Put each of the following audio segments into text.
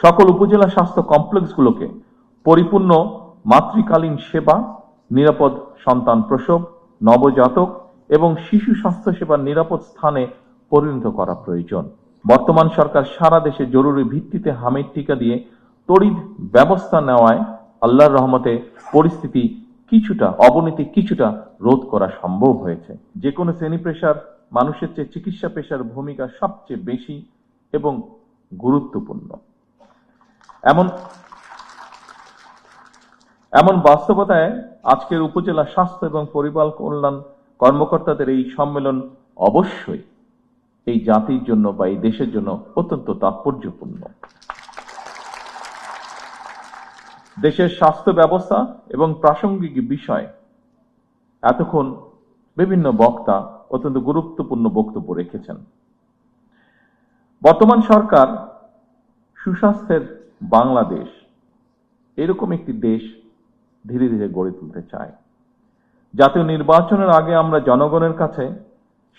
সকল উপজেলা স্বাস্থ্য কমপ্লেক্সগুলোকে পরিপূর্ণ মাতৃকালীন সেবা, নিরাপদ সন্তান প্রসব, নবজাতক এবং শিশু স্বাস্থ্য সেবার নিরাপদ স্থানে পরিণত করা প্রয়োজন। বর্তমান সরকার সারা দেশে জরুরি ভিত্তিতে হামিদ টিকা দিয়ে তড়িৎ ব্যবস্থা নেওয়ায় আল্লাহর রহমতে পরিস্থিতি অবনতি কিছুটা রোধ করা সম্ভব হয়েছে। যে কোনো শ্রেণী পেশার মানুষের চেয়ে চিকিৎসা পেশার ভূমিকা সবচেয়ে বেশি এবং গুরুত্বপূর্ণ। এমন বাস্তবতায় আজকের উপজেলা স্বাস্থ্য এবং পরিবার কল্যাণ কর্মকর্তাদের এই সম্মেলন অবশ্যই এই জাতির জন্য বা এই দেশের জন্য অত্যন্ত তাৎপর্যপূর্ণ। দেশের স্বাস্থ্য ব্যবস্থা এবং প্রাসঙ্গিক বিষয় এতক্ষণ বিভিন্ন বক্তা অত্যন্ত গুরুত্বপূর্ণ বক্তব্য রেখেছেন। বর্তমান সরকার সুস্বাস্থ্যের বাংলাদেশ এরকম একটি দেশ ধীরে ধীরে গড়ে তুলতে চায়। জাতীয় নির্বাচনের আগে আমরা জনগণের কাছে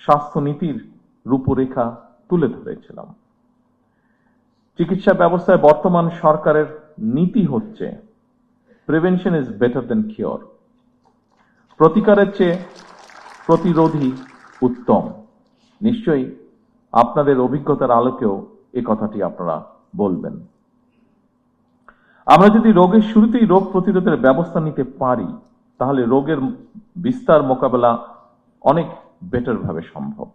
স্বাস্থ্য নীতির রূপরেখা তুলে ধরেছিলাম। চিকিৎসা ব্যবস্থায় বর্তমান সরকারের নীতি হচ্ছে prevention is better then cure, প্রতিকারের চেয়ে প্রতিরোধী উত্তম। নিশ্চয়ই আপনাদের অভিজ্ঞতার আলোকেও এ কথাটি আপনারা বলবেন। আমরা যদি রোগের শুরুতেই রোগ প্রতিরোধের ব্যবস্থা নিতে পারি, তাহলে রোগের বিস্তার মোকাবেলা অনেক বেটার ভাবে সম্ভব।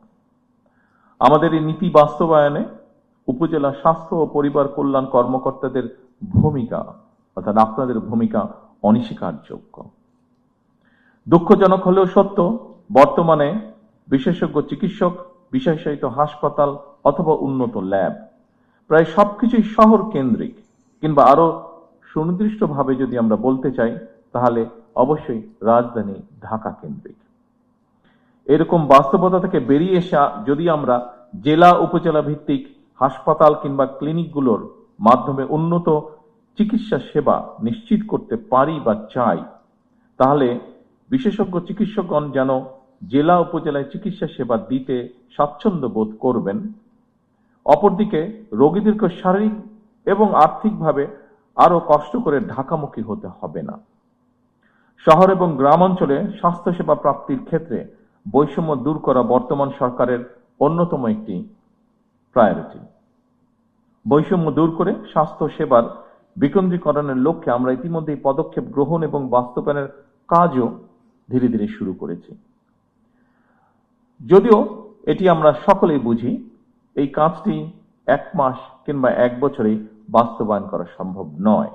আমাদের এই নীতি বাস্তবায়নে উপজেলা স্বাস্থ্য ও পরিবার কল্যাণ কর্মকর্তাদের ভূমিকা, অর্থাৎ আপনাদের ভূমিকা অনস্বীকারযোগ্য। দুঃখজনক হলেও সত্য, বর্তমানে বিশেষজ্ঞ চিকিৎসক, বিশেষায়িত হাসপাতাল অথবা উন্নত ল্যাব প্রায় সবকিছুই শহর কেন্দ্রিক, কিংবা আরো সুনির্দিষ্টভাবে যদি আমরা বলতে চাই তাহলে অবশ্যই রাজধানী ঢাকা কেন্দ্রিক। এরকম বাস্তবতা থেকে বেরিয়ে এসে যদি আমরা জেলা উপজেলা ভিত্তিক হাসপাতাল কিংবা ক্লিনিকগুলোর মাধ্যমে উন্নত চিকিৎসা সেবা নিশ্চিত করতে পারি বা চাই, তাহলে বিশেষজ্ঞ চিকিৎসকগণ যেন জেলা উপজেলায় চিকিৎসা সেবা দিতে স্বাচ্ছন্দ্য বোধ করবেন। অপরদিকে রোগীদেরকে শারীরিক এবং আর্থিকভাবে আরো কষ্ট করে ঢাকামুখী হতে হবে না। শহর এবং গ্রাম অঞ্চলে স্বাস্থ্যসেবা প্রাপ্তির ক্ষেত্রে বৈষম্য দূর করা বর্তমান সরকারের অন্যতম একটি প্রায়োরিটি। বৈষম্য দূর করে স্বাস্থ্য সেবার বিকেন্দ্রীকরণের লক্ষ্যে আমরা ইতিমধ্যেই পদক্ষেপ গ্রহণ এবং বাস্তবায়নের কাজও ধীরে ধীরে শুরু করেছি। যদিও এটি আমরা সকলেই বুঝি, এই কাজটি 1 মাস কিংবা 1 বছরেই বাস্তবায়ন করা সম্ভব নয়।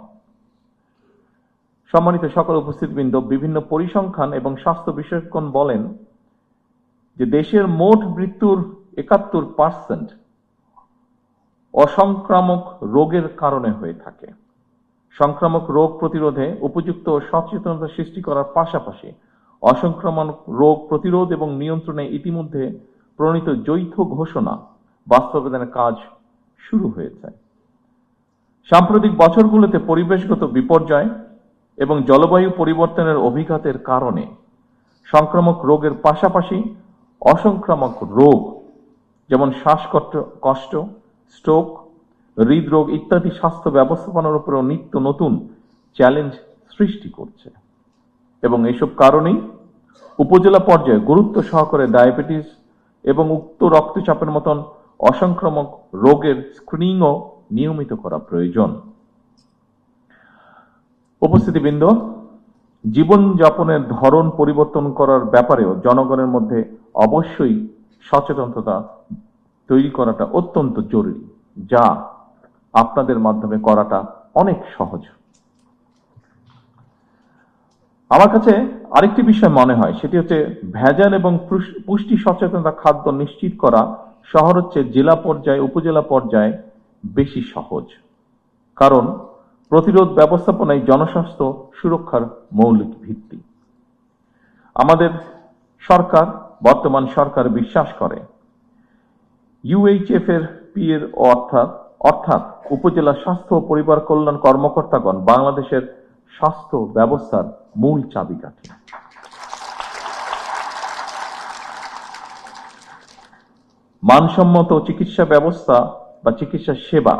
সম্মানিত সকল উপস্থিতবৃন্দ, বিভিন্ন পরিসংখ্যান এবং স্বাস্থ্য বিশেষজ্ঞগণ বলেন যে দেশের মোট মৃত্যুর 71% অসংক্রামক রোগের কারণে হয়ে থাকে। সংক্রামক রোগ প্রতিরোধে উপযুক্ত সচেতনতা সৃষ্টি করার পাশাপাশি অসংক্রামক রোগ প্রতিরোধ এবং নিয়ন্ত্রণে ইতিমধ্যে প্রণীত যৌথ ঘোষণা বাস্তবায়নের কাজ শুরু হয়েছে। সাম্প্রতিক বছরগুলোতে পরিবেশগত বিপর্যয় এবং জলবায়ু পরিবর্তনের অভিঘাতের কারণে সংক্রামক রোগের পাশাপাশি অসংক্রামক রোগ যেমন শ্বাসকষ্ট, স্ট্রোক, হৃদরোগ ইত্যাদি স্বাস্থ্য ব্যবস্থাপনার উপরেও নিত্য নতুন চ্যালেঞ্জ সৃষ্টি করছে। এবং এসব কারণেই উপজেলা পর্যায়ে গুরুত্ব সহকারে ডায়াবেটিস এবং উচ্চ রক্তচাপের মতন অসংক্রামক রোগের স্ক্রিনিংও নিয়মিত করা প্রয়োজন। উপস্থিতিবৃন্দ, জীবনযাপনের ধরন পরিবর্তন করার ব্যাপারেও জনগণের মধ্যে অবশ্যই সচেতনতা তৈরি করাটা অত্যন্ত জরুরি, যা আপনাদের মাধ্যমে করাটা অনেক সহজ। আমার কাছে আরেকটি বিষয় মনে হয়, সেটি হচ্ছে ভেজাল এবং পুষ্টি সচেতনতা খাদ্য নিশ্চিত করা শহর হচ্ছে জেলা পর্যায়ে, উপজেলা পর্যায়ে বেশি সহজ। কারণ প্রতিরোধ ব্যবস্থাপনায় জনস্বাস্থ্য সুরক্ষার মৌলিক ভিত্তি। আমাদের সরকার, বর্তমান সরকার বিশ্বাস করে UHFRP এর অর্থাৎ উপজেলা স্বাস্থ্য ও পরিবার কল্যাণ কর্মকর্তাগণ বাংলাদেশের স্বাস্থ্য ব্যবস্থার মূল চাবিকাঠি। মানসম্মত চিকিৎসা ব্যবস্থা বা চিকিৎসা সেবা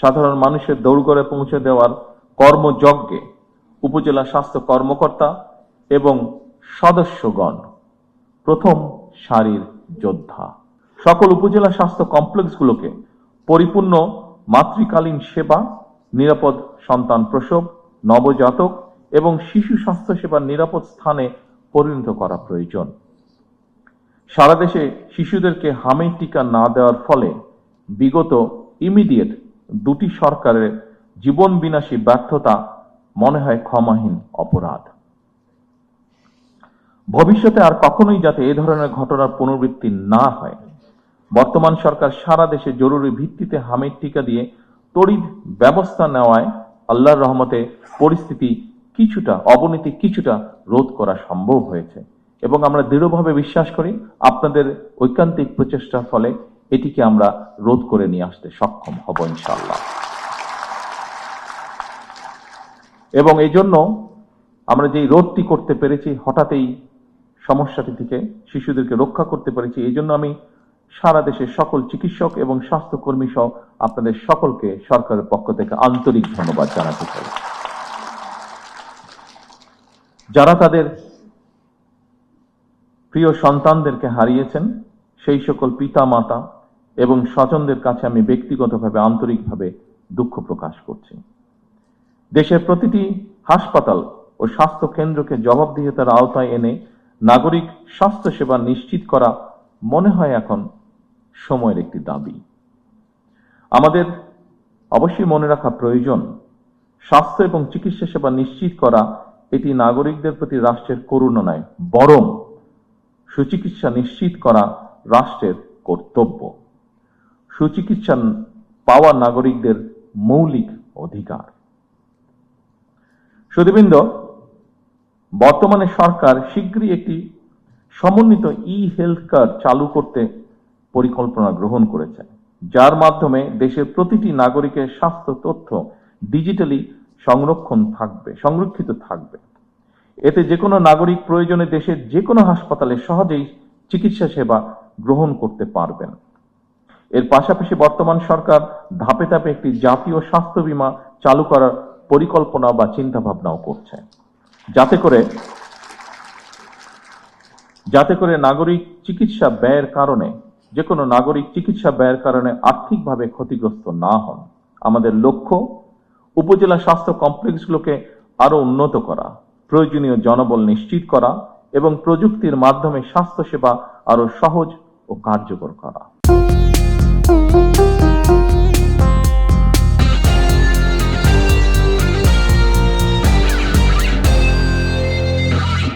সাধারণ মানুষের দৌড়গড়ে পৌঁছে দেওয়ার কর্মযজ্ঞে উপজেলা স্বাস্থ্য কর্মকর্তা এবং সদস্যগণ প্রথম সারির যোদ্ধা। সকল উপজেলা স্বাস্থ্য কমপ্লেক্সগুলোকে পরিপূর্ণ মাতৃকালীন সেবা, নিরাপদ সন্তান প্রসব, নবজাতক এবং শিশু স্বাস্থ্য সেবার নিরাপদ স্থানে পরিণত করা প্রয়োজন। সারা দেশে শিশুদেরকে হামের টিকা না দেওয়ার ফলে বিগত ইমিডিয়েট দুটি সরকারের জীবন বিনাশী ব্যর্থতা মনে হয় ক্ষমাহীন অপরাধ। ভবিষ্যতে আর কখনোই যাতে এ ধরনের ঘটনার পুনরাবৃত্তি না হয়, বর্তমান সরকার সারা দেশে জরুরি ভিত্তিতে হামের টিকা দিয়ে তড়িৎ ব্যবস্থা নেওয়ায় আল্লাহর রহমতে পরিস্থিতি অবনতি কিছুটা রোধ করা সম্ভব হয়েছে এবং আমরা দৃঢ়ভাবে বিশ্বাস করি আপনাদের ঐকান্তিক প্রচেষ্টার ফলে এটিকে আমরা রোধ করে নিয়ে আসতে সক্ষম হব ইনশাআল্লাহ। এবং এই জন্য আমরা যেই রোধটি করতে পেরেছি, হঠাৎই সমস্যাটি থেকে শিশুদেরকে রক্ষা করতে পেরেছি, এই জন্য আমি সারা দেশের সকল চিকিৎসক এবং স্বাস্থ্যকর্মী সহ আপনাদের সকলকে সরকারের পক্ষ থেকে আন্তরিক ধন্যবাদ জানাতে চাই। যারা তাদের প্রিয় সন্তানদেরকে হারিয়েছেন, সেই সকল পিতা মাতা এবং স্বজনদের কাছে আমি ব্যক্তিগতভাবে আন্তরিকভাবে দুঃখ প্রকাশ করছি। দেশের প্রতিটি হাসপাতাল ও স্বাস্থ্য কেন্দ্রকে জবাবদিহিতার আওতায় এনে নাগরিক স্বাস্থ্য সেবা নিশ্চিত করা মনে হয় এখন সময়ের একটি দাবি। আমাদের অবশ্যই মনে রাখা প্রয়োজন, স্বাস্থ্য এবং চিকিৎসা সেবা নিশ্চিত করা এটি নাগরিকদের প্রতি রাষ্ট্রের করুণা নয়, বরং সুচিকিৎসা নিশ্চিত করা রাষ্ট্রের কর্তব্য। সুচিকিৎসা পাওয়া নাগরিকদের মৌলিক অধিকার। সুধীবৃন্দ, বর্তমানে সরকার শীঘ্রই একটি সমন্বিত ই-হেলথ কার্ড চালু করতে পরিকল্পনা গ্রহণ করেছে, যার মাধ্যমে দেশের প্রতিটি নাগরিকের স্বাস্থ্য তথ্য ডিজিটালি সংরক্ষিত থাকবে। এতে যে কোনো নাগরিক প্রয়োজনে দেশের যে কোনো হাসপাতালে সহজেই চিকিৎসা সেবা গ্রহণ করতে পারবেন। এর পাশাপাশি বর্তমান সরকার ধাপে ধাপে একটি জাতীয় স্বাস্থ্য বীমা চালু করার পরিকল্পনা বা চিন্তা ভাবনাও করছে, যাতে করে নাগরিক চিকিৎসা ব্যয়ের কারণে যে কোনো নাগরিক চিকিৎসা ব্যয়ের কারণে আর্থিকভাবে ক্ষতিগ্রস্ত না হন। আমাদের লক্ষ্য উপজেলা স্বাস্থ্য কমপ্লেক্সগুলোকে আরো উন্নত করা, প্রয়োজনীয় জনবল নিশ্চিত করা এবং প্রযুক্তির মাধ্যমে স্বাস্থ্যসেবা আরো সহজ ও কার্যকর করা।